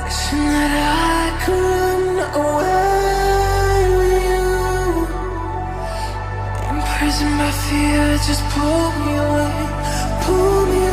Wishing that I could run away with you. Imprisoned by fear, just pull me away, pull me